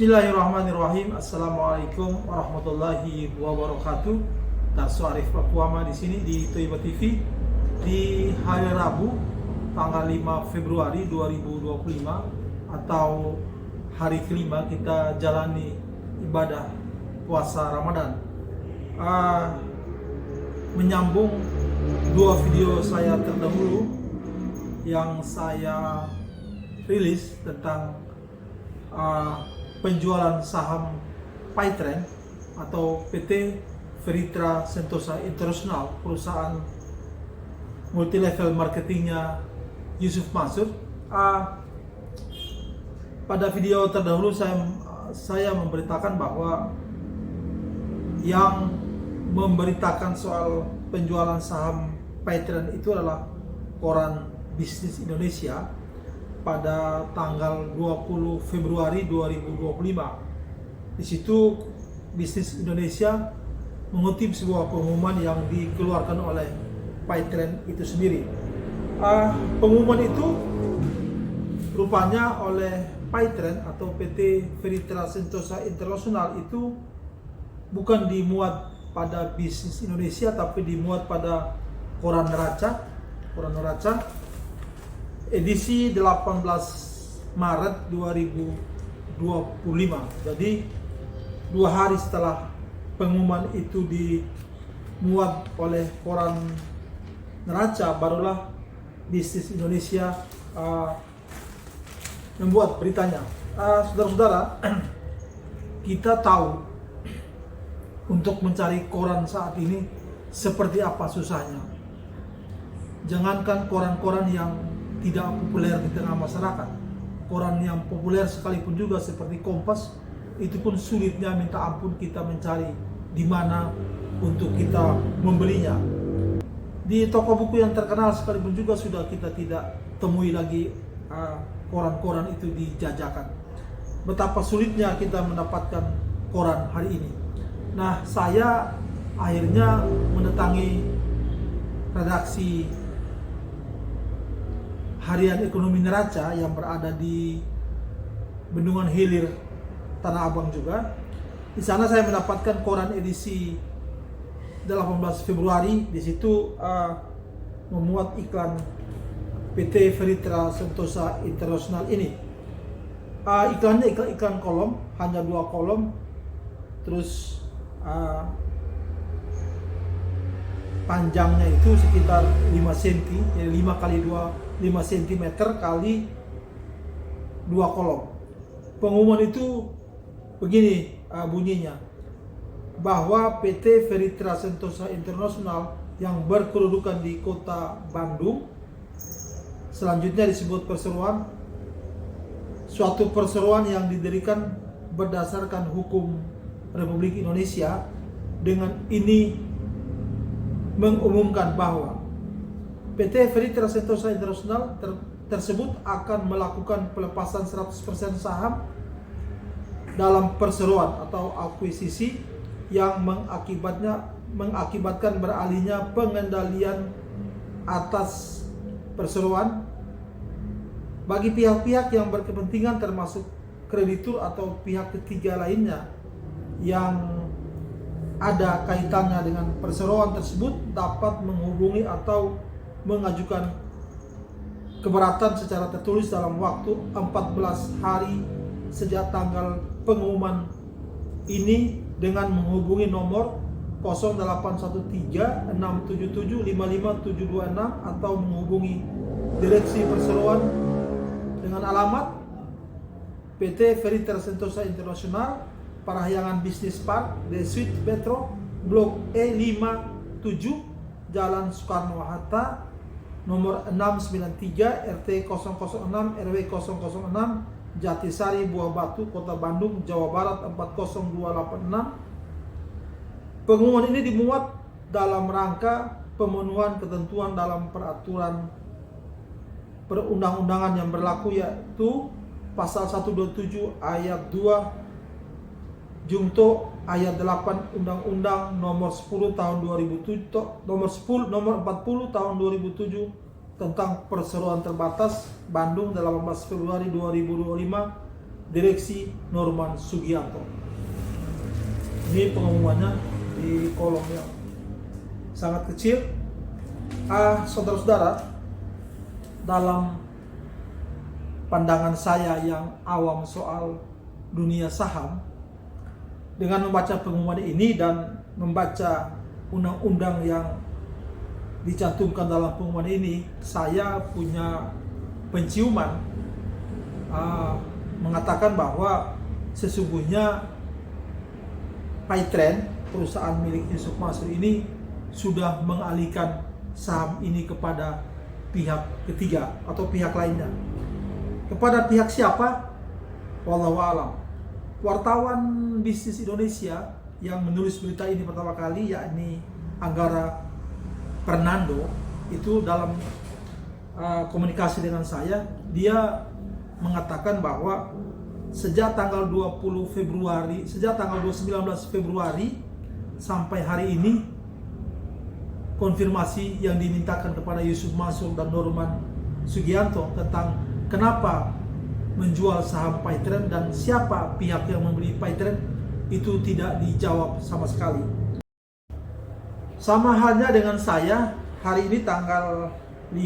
Bismillahirrahmanirrahim. Assalamualaikum warahmatullahi wabarakatuh. Tarso Arif Pakuama di sini di Toiba TV di hari Rabu tanggal 5 Februari 2025 atau hari kelima kita jalani ibadah puasa Ramadan. Menyambung dua video saya terdahulu yang saya rilis tentang penjualan saham Paytrend atau PT Veritra Sentosa International, perusahaan multilevel marketingnya Yusuf Mansur. Pada video terdahulu saya memberitakan bahwa yang memberitakan soal penjualan saham Paytrend itu adalah koran Bisnis Indonesia pada tanggal 20 Februari 2025. Di situ Bisnis Indonesia mengutip sebuah pengumuman yang dikeluarkan oleh Paytrend itu sendiri. Pengumuman itu rupanya oleh Paytrend atau PT Veritra Sentosa International itu bukan dimuat pada Bisnis Indonesia, tapi dimuat pada koran Neraca edisi 18 Maret 2025. Jadi 2 hari setelah pengumuman itu dimuat oleh koran Neraca, barulah Bisnis Indonesia membuat beritanya. Saudara-saudara, kita tahu untuk mencari koran saat ini seperti apa susahnya. Jangankan koran-koran yang tidak populer di tengah masyarakat, koran yang populer sekalipun juga seperti Kompas, itu pun sulitnya minta ampun kita mencari di mana untuk kita membelinya. Di toko buku yang terkenal sekalipun juga sudah kita tidak temui lagi koran-koran itu dijajakan. Betapa sulitnya kita mendapatkan koran hari ini. Nah, saya akhirnya mendatangi redaksi Harian Ekonomi Neraca yang berada di Bendungan Hilir, Tanah Abang juga. Di sana saya mendapatkan koran edisi 18 Februari. Di situ memuat iklan PT Veritra Sentosa International ini. Iklannya iklan kolom, hanya 2 kolom. Terus panjangnya itu sekitar 5 cm, jadi 5 kali 5 cm kali 2 kolom. Pengumuman itu begini bunyinya, bahwa PT Veritra Sentosa International yang berkedudukan di kota Bandung, selanjutnya disebut perseroan, suatu perseroan yang didirikan berdasarkan hukum Republik Indonesia, dengan ini mengumumkan bahwa PT Veritra Sentosa International tersebut akan melakukan pelepasan 100% saham dalam perseroan atau akuisisi yang mengakibatkan beralihnya pengendalian atas perseroan bagi pihak-pihak yang berkepentingan, termasuk kreditur atau pihak ketiga lainnya yang ada kaitannya dengan perseroan tersebut, dapat menghubungi atau mengajukan keberatan secara tertulis dalam waktu 14 hari sejak tanggal pengumuman ini dengan menghubungi nomor 0813-677-55726 atau menghubungi Direksi Perseroan dengan alamat PT Veritra Sentosa International, Parahyangan Bisnis Park, The Suite Metro, Blok E57, Jalan Soekarno-Hatta, nomor 693, RT 006, RW 006, Jatisari, Buah Batu, Kota Bandung, Jawa Barat 40286. Pengumuman ini dimuat dalam rangka pemenuhan ketentuan dalam peraturan perundang-undangan yang berlaku, yaitu Pasal 127 Ayat 2 Jungto Ayat 8 Undang-Undang Nomor 10 Tahun 2007, Nomor 40 Tahun 2007 tentang Perseroan Terbatas Bandung 18 Februari 2025 Direksi Norman Sugianto. Ini pengumumannya di kolom yang sangat kecil. Saudara-saudara, dalam pandangan saya yang awam soal dunia saham, dengan membaca pengumuman ini dan membaca undang-undang yang dicantumkan dalam pengumuman ini, saya punya penciuman mengatakan bahwa sesungguhnya Paytrend, perusahaan milik Yusuf Mansur ini, sudah mengalihkan saham ini kepada pihak ketiga atau pihak lainnya. Kepada pihak siapa? Wallahu a'lam. Wartawan Bisnis Indonesia yang menulis berita ini pertama kali, yakni Anggara Fernando, itu dalam komunikasi dengan saya, dia mengatakan bahwa sejak tanggal 19 Februari sampai hari ini, konfirmasi yang dimintakan kepada Yusuf Mansur dan Norman Sugianto tentang kenapa menjual saham Paytrend dan siapa pihak yang membeli Paytrend itu tidak dijawab sama sekali. Sama halnya dengan saya, hari ini tanggal 5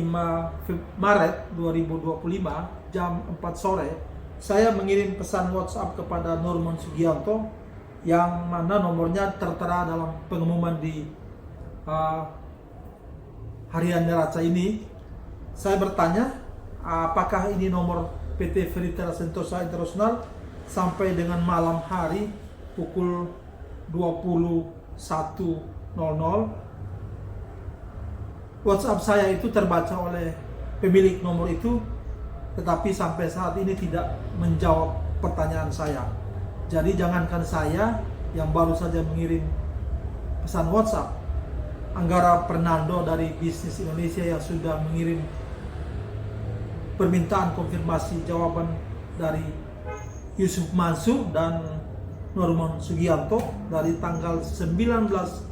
Maret 2025 jam 4 sore, saya mengirim pesan WhatsApp kepada Norman Sugianto yang mana nomornya tertera dalam pengumuman di harian neraca ini. Saya bertanya, apakah ini nomor PT Ferriter Sentosa International sampai dengan malam hari pukul 21.00. WhatsApp saya itu terbaca oleh pemilik nomor itu, tetapi sampai saat ini tidak menjawab pertanyaan saya. Jadi jangankan saya yang baru saja mengirim pesan WhatsApp, Anggara Fernando dari Bisnis Indonesia yang sudah mengirim permintaan konfirmasi jawaban dari Yusuf Mansur dan Norman Sugianto dari tanggal 19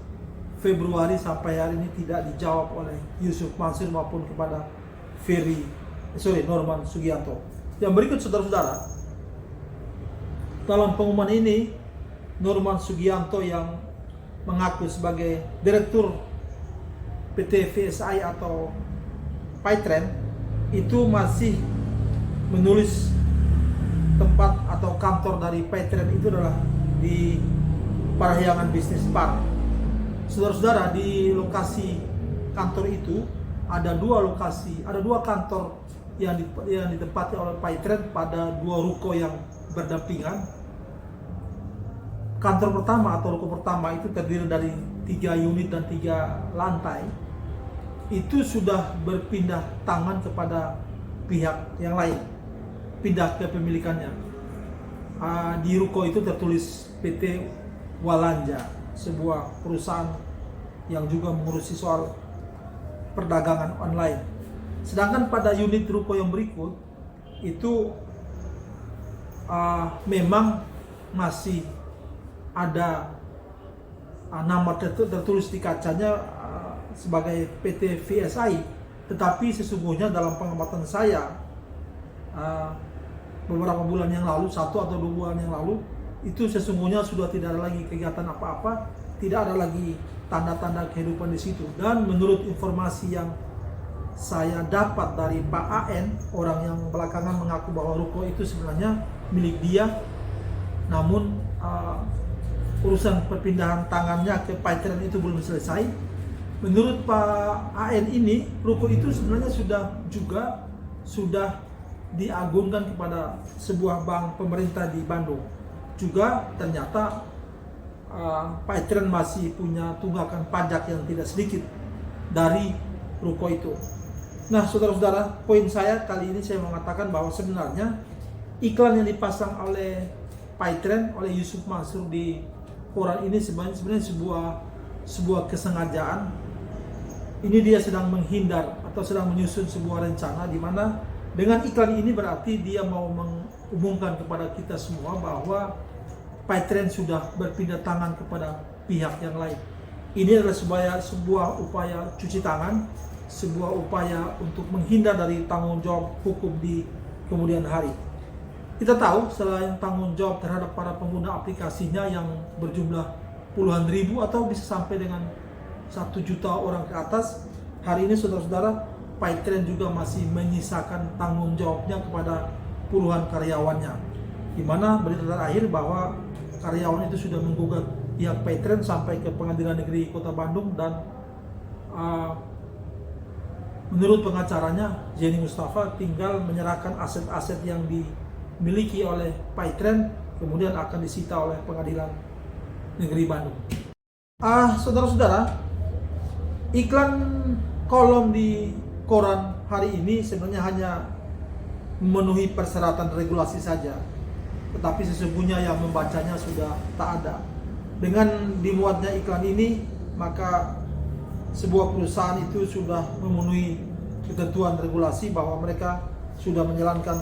Februari sampai hari ini tidak dijawab oleh Yusuf Mansur maupun kepada Norman Sugianto. Yang berikut, saudara-saudara, dalam pengumuman ini Norman Sugianto yang mengaku sebagai Direktur PT VSI atau Paytrend itu masih menulis tempat atau kantor dari Paytrend itu adalah di Parahyangan Business Park. Saudara-saudara, di lokasi kantor itu ada dua kantor yang ditempati oleh Paytrend pada dua ruko yang berdampingan. Kantor pertama atau ruko pertama itu terdiri dari 3 unit dan 3 lantai. Itu sudah berpindah tangan kepada pihak yang lain, pindah ke pemilikannya. Di ruko itu tertulis PT Walanja, sebuah perusahaan yang juga mengurusi soal perdagangan online. Sedangkan pada unit ruko yang berikut itu memang masih ada nama tertulis di kacanya sebagai PT VSI, tetapi sesungguhnya dalam pengamatan saya beberapa bulan yang lalu, 1 atau 2 bulan yang lalu, itu sesungguhnya sudah tidak ada lagi kegiatan apa-apa, tidak ada lagi tanda-tanda kehidupan di situ. Dan menurut informasi yang saya dapat dari Pak AN, orang yang belakangan mengaku bahwa ruko itu sebenarnya milik dia, namun urusan perpindahan tangannya ke Paytrend itu belum selesai. Menurut Pak AN ini, ruko itu sebenarnya sudah diagunkan kepada sebuah bank pemerintah di Bandung. Juga ternyata Paytrend masih punya tunggakan pajak yang tidak sedikit dari ruko itu. Nah, saudara-saudara, poin saya kali ini saya mengatakan bahwa sebenarnya iklan yang dipasang oleh Paytrend, oleh Yusuf Mansur di koran ini sebenarnya sebuah kesengajaan. Ini dia sedang menghindar atau sedang menyusun sebuah rencana di mana dengan iklan ini berarti dia mau mengumumkan kepada kita semua bahwa Paytrend sudah berpindah tangan kepada pihak yang lain. Ini adalah sebuah upaya cuci tangan, sebuah upaya untuk menghindar dari tanggung jawab hukum di kemudian hari. Kita tahu selain tanggung jawab terhadap para pengguna aplikasinya yang berjumlah puluhan ribu atau bisa sampai dengan 1 juta orang ke atas, hari ini saudara-saudara, PayTrend juga masih menyisakan tanggung jawabnya kepada puluhan karyawannya, di mana berita terakhir bahwa karyawan itu sudah menggugat pihak PayTrend sampai ke Pengadilan Negeri Kota Bandung, dan menurut pengacaranya Jenny Mustafa tinggal menyerahkan aset-aset yang dimiliki oleh PayTrend kemudian akan disita oleh Pengadilan Negeri Bandung. Saudara-saudara, iklan kolom di koran hari ini sebenarnya hanya memenuhi persyaratan regulasi saja, tetapi sesungguhnya yang membacanya sudah tak ada. Dengan dimuatnya iklan ini, maka sebuah perusahaan itu sudah memenuhi ketentuan regulasi bahwa mereka sudah menjalankan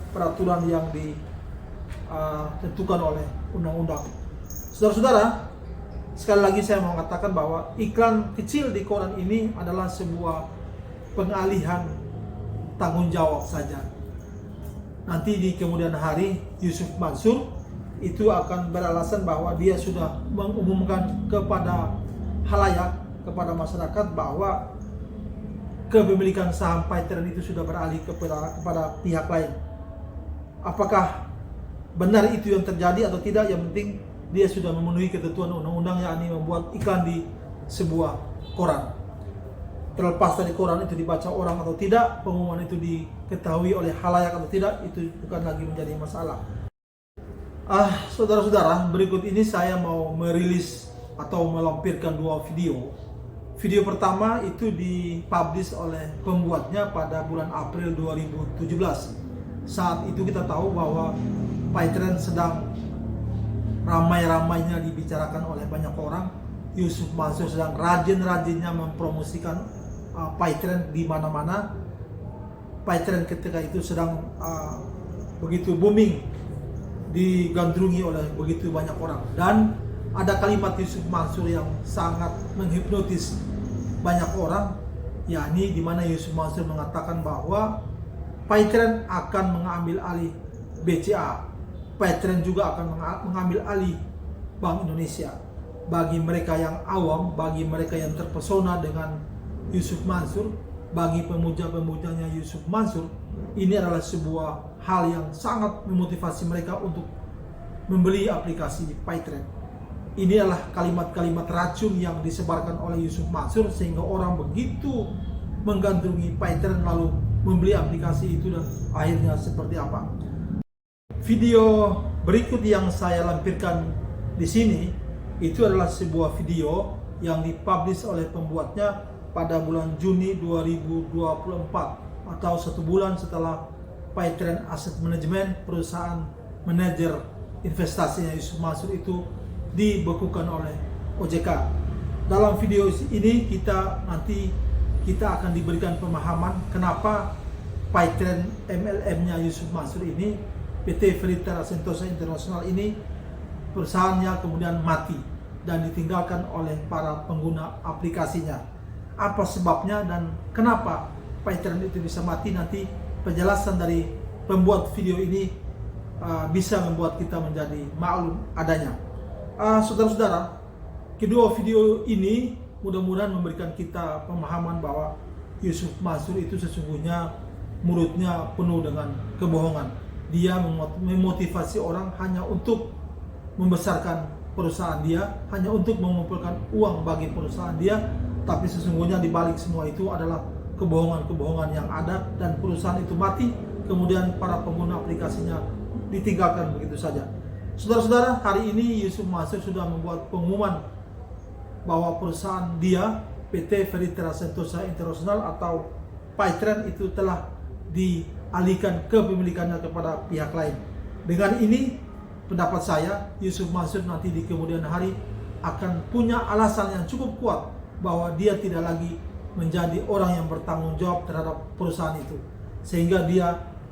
peraturan yang ditentukan oleh undang-undang. Saudara-saudara, sekali lagi saya mau mengatakan bahwa iklan kecil di koran ini adalah sebuah pengalihan tanggung jawab saja. Nanti di kemudian hari Yusuf Mansur itu akan beralasan bahwa dia sudah mengumumkan kepada halayak, kepada masyarakat bahwa kepemilikan saham PayTrend itu sudah beralih kepada pihak lain. Apakah benar itu yang terjadi atau tidak, yang penting dia sudah memenuhi ketentuan undang-undang, yakni membuat iklan di sebuah koran. Terlepas dari koran itu dibaca orang atau tidak, pengumuman itu diketahui oleh halayak atau tidak, itu bukan lagi menjadi masalah. Saudara-saudara, berikut ini saya mau merilis atau melampirkan 2 video. Video pertama itu dipublish oleh pembuatnya pada bulan April 2017. Saat itu kita tahu bahwa PayTrend sedang ramai-ramainya dibicarakan oleh banyak orang. Yusuf Mansur sedang rajin-rajinnya mempromosikan PayTrend di mana-mana. PayTrend ketika itu sedang begitu booming, digandrungi oleh begitu banyak orang, dan ada kalimat Yusuf Mansur yang sangat menghipnotis banyak orang, yakni di mana Yusuf Mansur mengatakan bahwa PayTrend akan mengambil alih BCA, PayTrend juga akan mengambil alih Bank Indonesia. Bagi mereka yang awam, bagi mereka yang terpesona dengan Yusuf Mansur, bagi pemuja-pemujanya Yusuf Mansur, ini adalah sebuah hal yang sangat memotivasi mereka untuk membeli aplikasi PayTrend. Ini adalah kalimat-kalimat racun yang disebarkan oleh Yusuf Mansur sehingga orang begitu menggandrungi PayTrend lalu membeli aplikasi itu, dan akhirnya seperti apa. Video berikut yang saya lampirkan di sini itu adalah sebuah video yang dipublish oleh pembuatnya pada bulan Juni 2024 atau 1 bulan setelah PayTrend Asset Management, perusahaan manajer investasinya Yusuf Mansur itu dibekukan oleh OJK. Dalam video ini kita akan diberikan pemahaman kenapa PayTrend MLM-nya Yusuf Mansur ini, PT Ferriter Sentosa International ini, perusahaannya kemudian mati dan ditinggalkan oleh para pengguna aplikasinya. Apa sebabnya dan kenapa PayTrend itu bisa mati? Nanti penjelasan dari pembuat video ini bisa membuat kita menjadi maklum adanya. Saudara-saudara, kedua video ini mudah-mudahan memberikan kita pemahaman bahwa Yusuf Mansur itu sesungguhnya mulutnya penuh dengan kebohongan. Dia memotivasi orang hanya untuk membesarkan perusahaan dia, hanya untuk mengumpulkan uang bagi perusahaan dia, tapi sesungguhnya di balik semua itu adalah kebohongan-kebohongan yang ada, dan perusahaan itu mati, kemudian para pengguna aplikasinya ditinggalkan begitu saja. Saudara-saudara, hari ini Yusuf Mansur sudah membuat pengumuman bahwa perusahaan dia, PT Ferriter Sentosa International atau PayTrend, itu telah dialihkan kepemilikannya kepada pihak lain. Dengan ini, pendapat saya, Yusuf Mansur nanti di kemudian hari akan punya alasan yang cukup kuat bahwa dia tidak lagi menjadi orang yang bertanggung jawab terhadap perusahaan itu, sehingga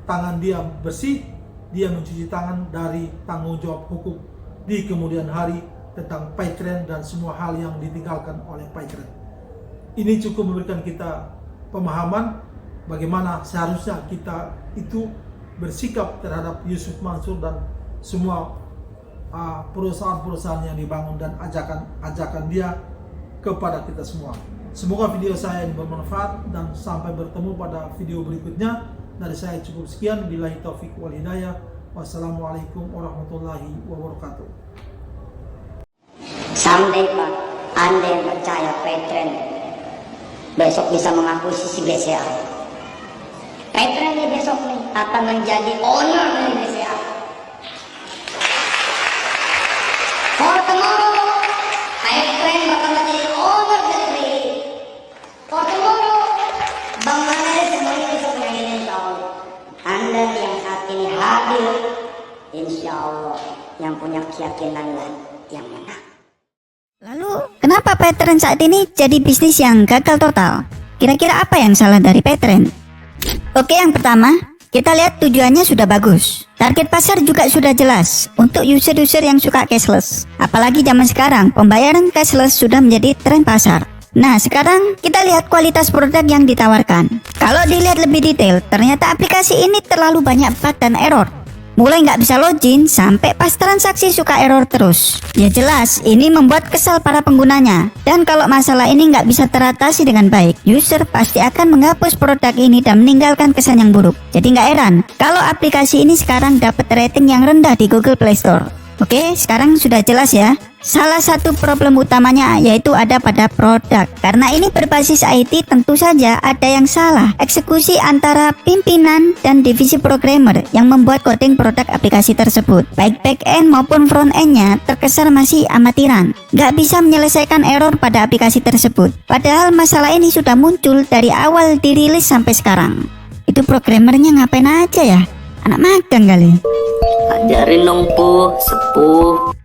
tangan dia bersih. Dia mencuci tangan dari tanggung jawab hukum di kemudian hari tentang PayTrend dan semua hal yang ditinggalkan oleh PayTrend. Ini cukup memberikan kita pemahaman bagaimana seharusnya kita itu bersikap terhadap Yusuf Mansur dan semua perusahaan-perusahaan yang dibangun dan ajakan dia kepada kita semua. Semoga video saya ini bermanfaat dan sampai bertemu pada video berikutnya. Dari saya cukup sekian. Billahi taufiq wal hidayah. Wassalamualaikum warahmatullahi wabarakatuh. Someday Pak, Anda yang percaya Petren besok bisa mengakuisisi BCA. Petren ini besok nih akan menjadi owner dari BCA. For tomorrow, Petren bakal menjadi owner dari BI. For tomorrow, Bang Manel semuanya besok menjadi insya Allah. Anda yang saat ini hadir, insya Allah yang punya keyakinan yang menang. Lalu, kenapa Petren saat ini jadi bisnis yang gagal total? Kira-kira apa yang salah dari Petren? Oke, yang pertama, kita lihat tujuannya sudah bagus. Target pasar juga sudah jelas untuk user-user yang suka cashless. Apalagi zaman sekarang, pembayaran cashless sudah menjadi tren pasar. Nah, sekarang kita lihat kualitas produk yang ditawarkan. Kalau dilihat lebih detail, ternyata aplikasi ini terlalu banyak bug dan error. Mulai nggak bisa login sampai pas transaksi suka error terus. Ya jelas, ini membuat kesal para penggunanya. Dan kalau masalah ini nggak bisa teratasi dengan baik, user pasti akan menghapus produk ini dan meninggalkan kesan yang buruk. Jadi nggak heran kalau aplikasi ini sekarang dapat rating yang rendah di Google Play Store. Oke, sekarang sudah jelas ya. Salah satu problem utamanya yaitu ada pada produk. Karena ini berbasis IT, tentu saja ada yang salah. Eksekusi antara pimpinan dan divisi programmer yang membuat coding produk aplikasi tersebut, baik back-end maupun front-end-nya terkesan masih amatiran. Gak bisa menyelesaikan error pada aplikasi tersebut. Padahal masalah ini sudah muncul dari awal dirilis sampai sekarang. Itu programmernya ngapain aja ya? Anak magang kali. Ajarin dong sepuh.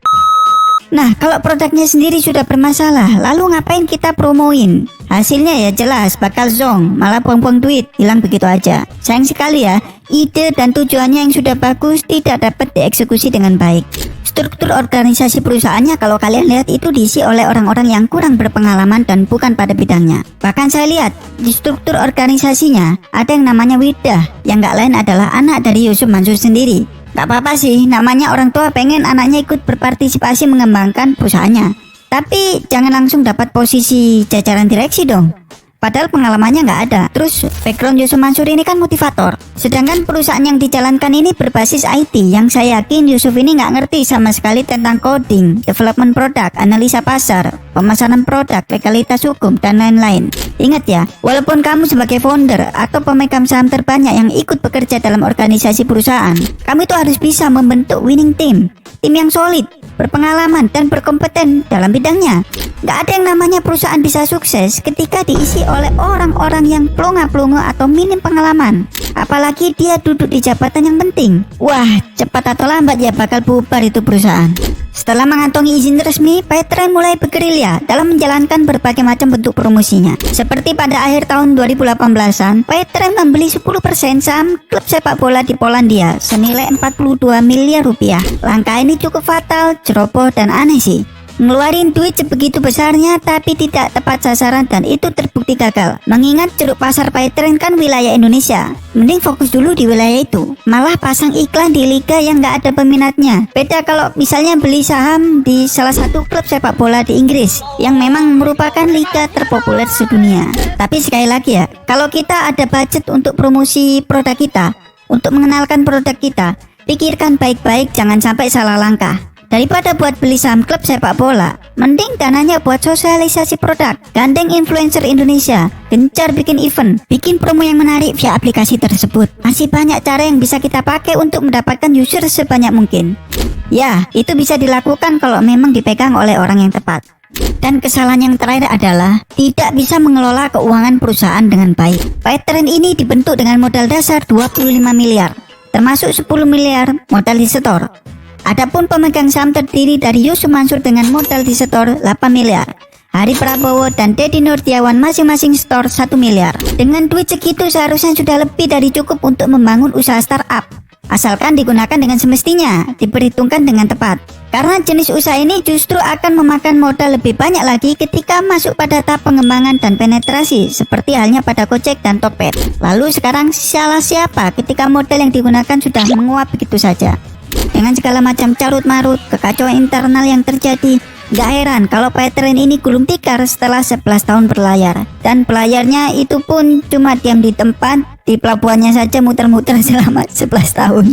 Nah, kalau produknya sendiri sudah bermasalah, lalu ngapain kita promoin? Hasilnya ya jelas bakal zonk, malah buang-buang duit, hilang begitu aja. Sayang sekali ya, ide dan tujuannya yang sudah bagus tidak dapat dieksekusi dengan baik. Struktur organisasi perusahaannya kalau kalian lihat itu diisi oleh orang-orang yang kurang berpengalaman dan bukan pada bidangnya. Bahkan saya lihat di struktur organisasinya ada yang namanya Widah, yang gak lain adalah anak dari Yusuf Mansur sendiri. Gak apa-apa sih, namanya orang tua pengen anaknya ikut berpartisipasi mengembangkan perusahaannya. Tapi jangan langsung dapat posisi jajaran direksi dong. Padahal pengalamannya nggak ada. Terus background Yusuf Mansur ini kan motivator. Sedangkan perusahaan yang dijalankan ini berbasis IT, yang saya yakin Yusuf ini nggak ngerti sama sekali tentang coding, development produk, analisa pasar, pemasaran produk, legalitas hukum, dan lain-lain. Ingat ya, walaupun kamu sebagai founder atau pemegang saham terbanyak yang ikut bekerja dalam organisasi perusahaan, kamu itu harus bisa membentuk winning team yang solid, berpengalaman, dan berkompeten dalam bidangnya. Gak ada yang namanya perusahaan bisa sukses ketika diisi oleh orang-orang yang plonga-plongo atau minim pengalaman. Apalagi dia duduk di jabatan yang penting. Wah, cepat atau lambat ya bakal bubar itu perusahaan. Setelah mengantongi izin resmi, Petren mulai bergerilya dalam menjalankan berbagai macam bentuk promosinya. Seperti pada akhir tahun 2018-an, Petren membeli 10% saham klub sepak bola di Polandia senilai 42 miliar rupiah. Langkah ini cukup fatal, ceroboh, dan aneh sih. Ngeluarin duit sebegitu besarnya tapi tidak tepat sasaran dan itu terbukti gagal. Mengingat ceruk pasar Petren kan wilayah Indonesia, mending fokus dulu di wilayah itu. Malah pasang iklan di liga yang gak ada peminatnya. Beda kalau misalnya beli saham di salah satu klub sepak bola di Inggris yang memang merupakan liga terpopuler sedunia. Tapi sekali lagi ya, kalau kita ada budget untuk promosi produk kita, untuk mengenalkan produk kita, pikirkan baik-baik jangan sampai salah langkah. Daripada buat beli saham klub sepak bola, mending dananya buat sosialisasi produk, gandeng influencer Indonesia, gencar bikin event, bikin promo yang menarik via aplikasi tersebut. Masih banyak cara yang bisa kita pakai untuk mendapatkan user sebanyak mungkin. Ya, itu bisa dilakukan kalau memang dipegang oleh orang yang tepat. Dan kesalahan yang terakhir adalah tidak bisa mengelola keuangan perusahaan dengan baik. Petren ini dibentuk dengan modal dasar 25 miliar, termasuk 10 miliar modal di setor. Adapun pemegang saham terdiri dari Yusuf Mansur dengan modal di setor 8 miliar. Hari Prabowo dan Deddy Nurdiawan masing-masing setor 1 miliar. Dengan duit segitu seharusnya sudah lebih dari cukup untuk membangun usaha startup. asalkan digunakan dengan semestinya, diperhitungkan dengan tepat. Karena jenis usaha ini justru akan memakan modal lebih banyak lagi ketika masuk pada tahap pengembangan dan penetrasi, seperti halnya pada Gojek dan Tokped. Lalu sekarang salah siapa ketika modal yang digunakan sudah menguap begitu saja? Dengan segala macam carut-marut, kekacauan internal yang terjadi, gak heran kalau pattern ini gulung tikar setelah 11 tahun berlayar. Dan pelayarnya itu pun cuma diam di tempat, di pelabuhannya saja muter-muter selama 11 tahun.